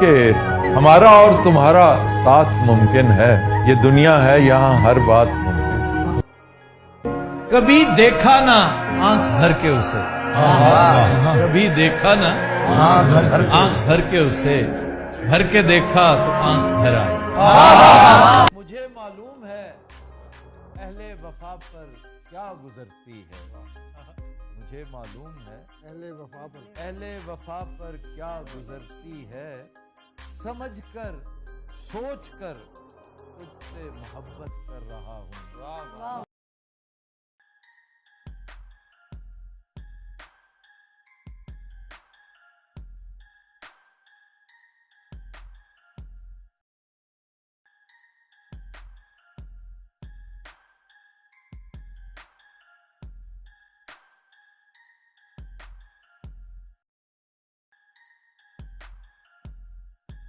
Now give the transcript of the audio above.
कि हमारा और तुम्हारा साथ मुमकिन है, ये दुनिया है यहाँ हर बात मुमकिन। कभी देखा ना आंख भर के उसे, कभी देखा ना आंख भर के उसे, भर के देखा तो आंख भर आई। मुझे मालूम है अहले वफा पर क्या गुजरती है, मुझे मालूम है अहले वफा पर क्या गुजरती है, समझ कर सोच कर तुझसे मोहब्बत कर रहा हूँ।